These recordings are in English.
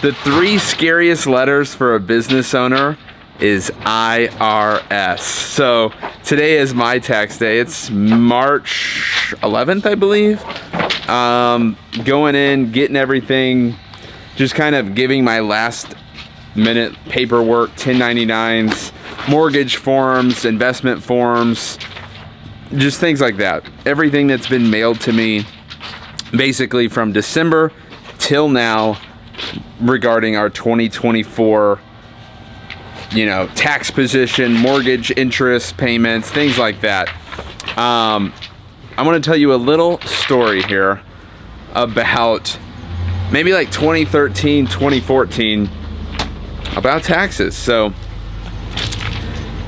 The three scariest letters for a business owner is IRS. So today is my tax day. It's March 11th, I believe. Going in, getting everything, just kind of giving my last minute paperwork, 1099s, mortgage forms, investment forms, just things like that. Everything that's been mailed to me basically from December till now regarding our 2024, tax position, mortgage interest payments, things like that. I want to tell you a little story here about maybe like 2013, 2014 about taxes. So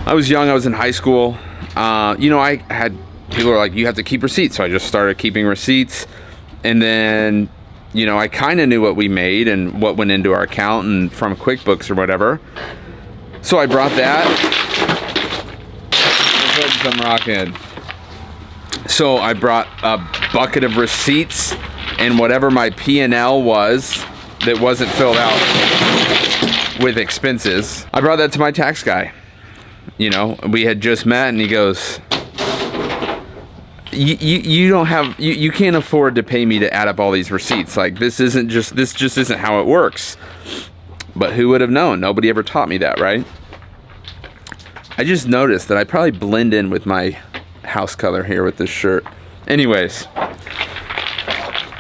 I was young, I was in high school. I had people were like, you have to keep receipts. So I just started keeping receipts. And then, I kind of knew what we made and what went into our account and from QuickBooks or whatever. So I brought that. Let's put some rock in. So I brought a bucket of receipts and whatever my P&L was that wasn't filled out with expenses. I brought that to my tax guy. We had just met and he goes, you can't afford to pay me to add up all these receipts. Like this just isn't how it works. But who would have known? Nobody ever taught me that, right? I just noticed that I probably blend in with my house color here with this shirt. Anyways,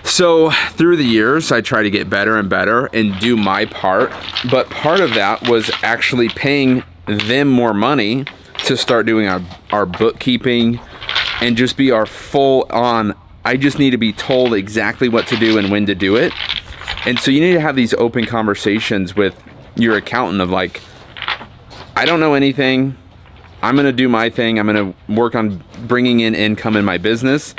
so through the years, I try to get better and better and do my part. But part of that was actually paying them more money to start doing our bookkeeping and just be our full on, I just need to be told exactly what to do and when to do it. And so you need to have these open conversations with your accountant of like, I don't know anything. I'm going to do my thing. I'm going to work on bringing in income in my business.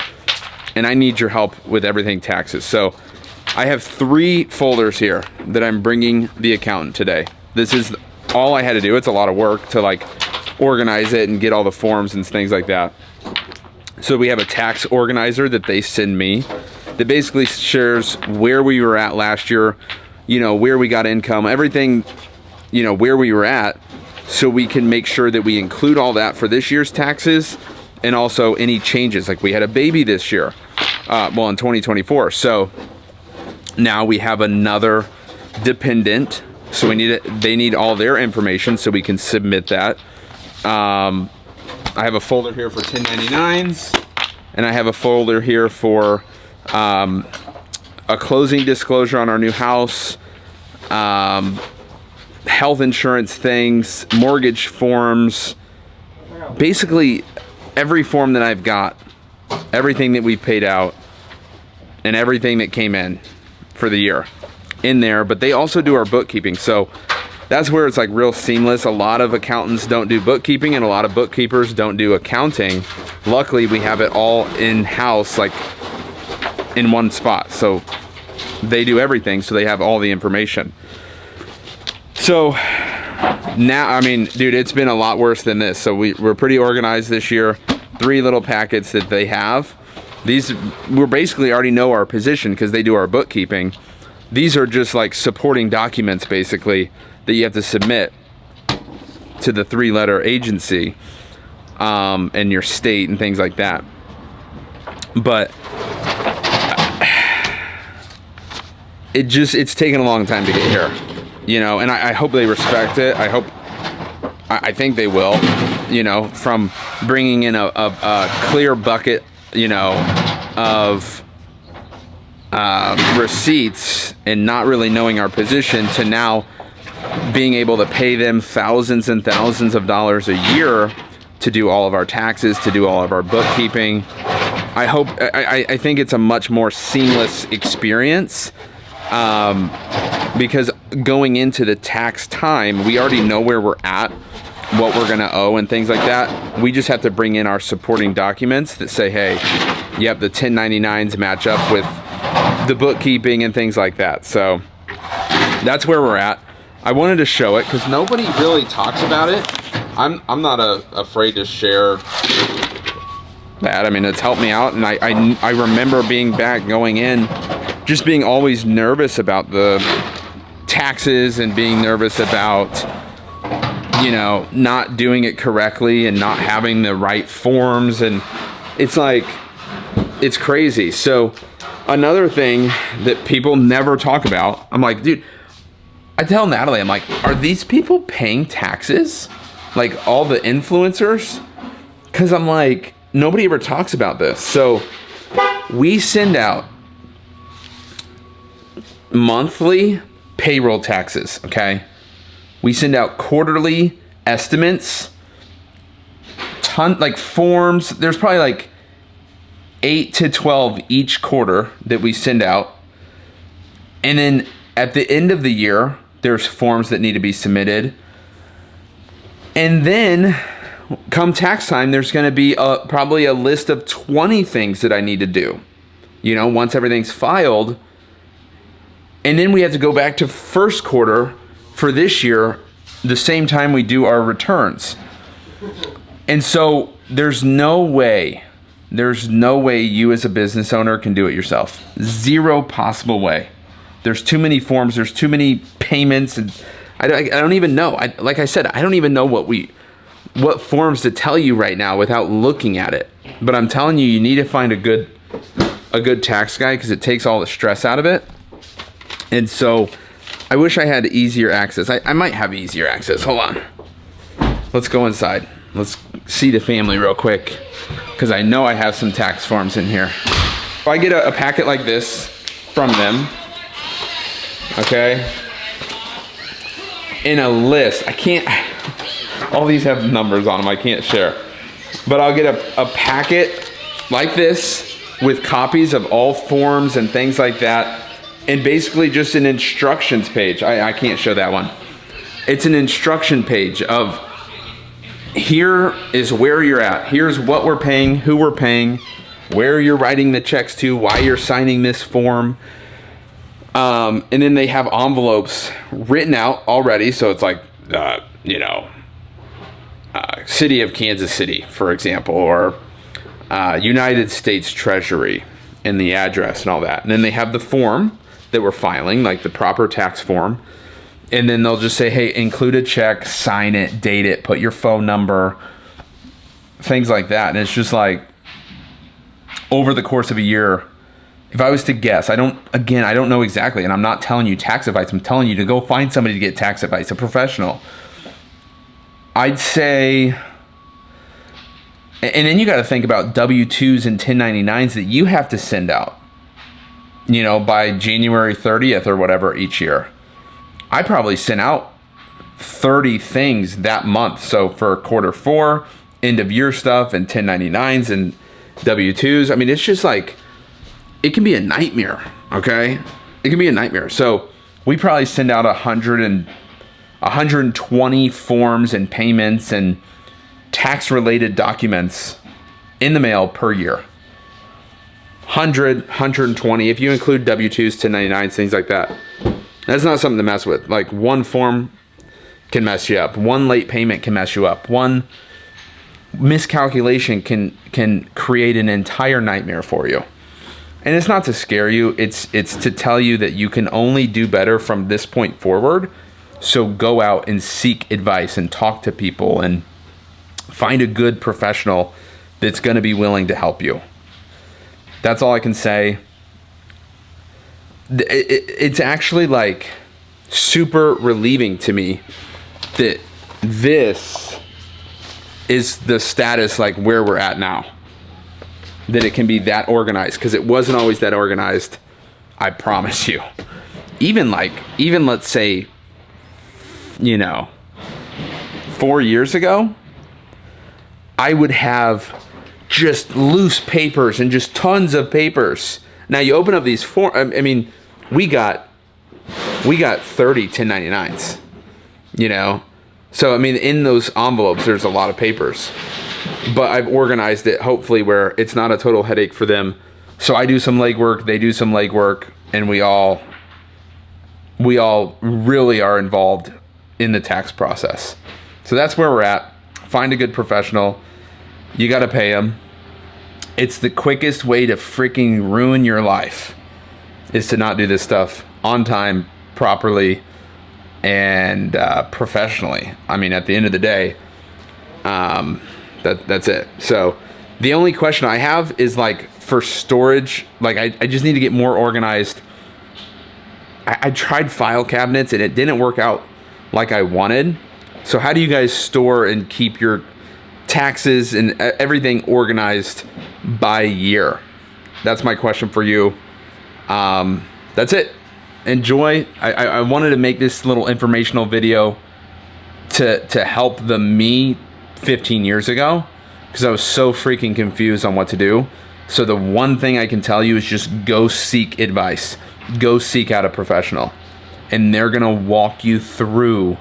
And I need your help with everything taxes. So I have 3 folders here that I'm bringing the accountant today. This is all I had to do. It's a lot of work to like organize it and get all the forms and things like that. So we have a tax organizer that they send me that basically shares where we were at last year, where we got income, everything, where we were at, so we can make sure that we include all that for this year's taxes and also any changes. Like we had a baby this year, in 2024. So now we have another dependent. So they need all their information so we can submit that. I have a folder here for 1099s, and I have a folder here for a closing disclosure on our new house, health insurance things, mortgage forms, basically every form that I've got, everything that we've paid out, and everything that came in for the year in there. But they also do our bookkeeping. So that's where it's like real seamless. A lot of accountants don't do bookkeeping and a lot of bookkeepers don't do accounting. Luckily, we have it all in-house, like in one spot. So they do everything, so they have all the information. So now, dude, it's been a lot worse than this. So we're pretty organized this year. 3 little packets that they have. These, we basically already know our position because they do our bookkeeping. These are just like supporting documents, basically, that you have to submit to the 3-letter agency and your state and things like that. But it's taken a long time to get here, and I hope they respect it. I think they will, from bringing in a clear bucket, of receipts and not really knowing our position to now being able to pay them thousands and thousands of dollars a year to do all of our taxes, to do all of our bookkeeping. I think it's a much more seamless experience because going into the tax time, we already know where we're at, what we're going to owe and things like that. We just have to bring in our supporting documents that say, hey, yep, the 1099s match up with the bookkeeping and things like that. So that's where we're at. I wanted to show it because nobody really talks about it. I'm not afraid to share that. It's helped me out, and I remember being back going in, just being always nervous about the taxes and being nervous about, you know, not doing it correctly and not having the right forms. And it's like, it's crazy. So another thing that people never talk about, I'm like, dude, I tell Natalie, I'm like, are these people paying taxes? Like all the influencers? Because I'm like, nobody ever talks about this. So we send out monthly payroll taxes, okay? We send out quarterly estimates, like forms. There's probably like 8 to 12 each quarter that we send out. And then at the end of the year, there's forms that need to be submitted. And then come tax time, there's going to be probably a list of 20 things that I need to do, you know, once everything's filed. And then we have to go back to first quarter for this year, the same time we do our returns. And so there's no way you as a business owner can do it yourself. Zero possible way. There's too many forms. There's too many payments. And I don't even know. Like I said, I don't even know what forms to tell you right now without looking at it. But I'm telling you, you need to find a good tax guy because it takes all the stress out of it. And so I wish I had easier access. I might have easier access. Hold on. Let's go inside. Let's see the family real quick because I know I have some tax forms in here. If I get a packet like this from them, okay, in a list, I can't, all these have numbers on them, I can't share. But I'll get a packet like this with copies of all forms and things like that. And basically just an instructions page. I can't show that one. It's an instruction page of here is where you're at. Here's what we're paying, who we're paying, where you're writing the checks to, why you're signing this form. And then they have envelopes written out already. So it's like, City of Kansas City, for example, or United States Treasury and the address and all that. And then they have the form that we're filing, like the proper tax form. And then they'll just say, hey, include a check, sign it, date it, put your phone number, things like that. And it's just like, over the course of a year, if I was to guess, I don't know exactly, and I'm not telling you tax advice, I'm telling you to go find somebody to get tax advice, a professional. I'd say, and then you got to think about W-2s and 1099s that you have to send out, you know, by January 30th or whatever each year. I probably sent out 30 things that month. So for quarter 4, end of year stuff and 1099s and W-2s. I mean, it's just like, it can be a nightmare, okay? It can be a nightmare. So we probably send out 120 forms and payments and tax-related documents in the mail per year. 120, if you include W-2s, 1099s, things like that. That's not something to mess with. Like one form can mess you up. One late payment can mess you up. One miscalculation can create an entire nightmare for you. And it's not to scare you. It's to tell you that you can only do better from this point forward. So go out and seek advice and talk to people and find a good professional that's going to be willing to help you. That's all I can say. It's actually like super relieving to me that this is the status, like where we're at now, that it can be that organized, because it wasn't always that organized. I promise you. Even let's say, 4 years ago, I would have just loose papers and just tons of papers. Now you open up these forms. I mean, we got 30 1099s, So, I mean, in those envelopes, there's a lot of papers. But I've organized it, hopefully, where it's not a total headache for them. So I do some legwork, they do some legwork, and we all really are involved in the tax process. So that's where we're at. Find a good professional. You got to pay them. It's the quickest way to freaking ruin your life, is to not do this stuff on time, properly, and professionally. I mean, at the end of the day, that's it. So the only question I have is like for storage, like I just need to get more organized. I tried file cabinets and it didn't work out like I wanted. So how do you guys store and keep your taxes and everything organized by year? That's my question for you. That's it. Enjoy. I wanted to make this little informational video to help the me 15 years ago, because I was so freaking confused on what to do. So the one thing I can tell you is just go seek advice. Go seek out a professional, and they're gonna walk you through,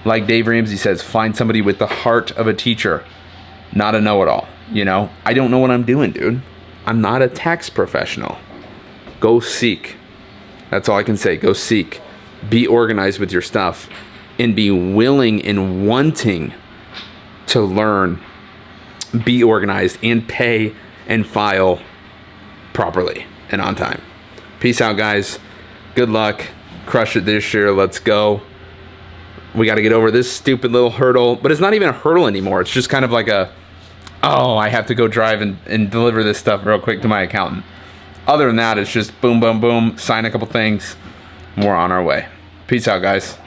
like Dave Ramsey says, find somebody with the heart of a teacher, not a know-it-all. You know, I don't know what I'm doing, dude. I'm not a tax professional. Go seek. That's all I can say. Go seek. Be organized with your stuff, and be willing and wanting to learn, be organized, and pay and file properly and on time. Peace out, guys. Good luck. Crush it this year. Let's go. We got to get over this stupid little hurdle, but it's not even a hurdle anymore. It's just kind of like a, oh, I have to go drive and deliver this stuff real quick to my accountant. Other than that, it's just boom, boom, boom, sign a couple things. We're on our way. Peace out, guys.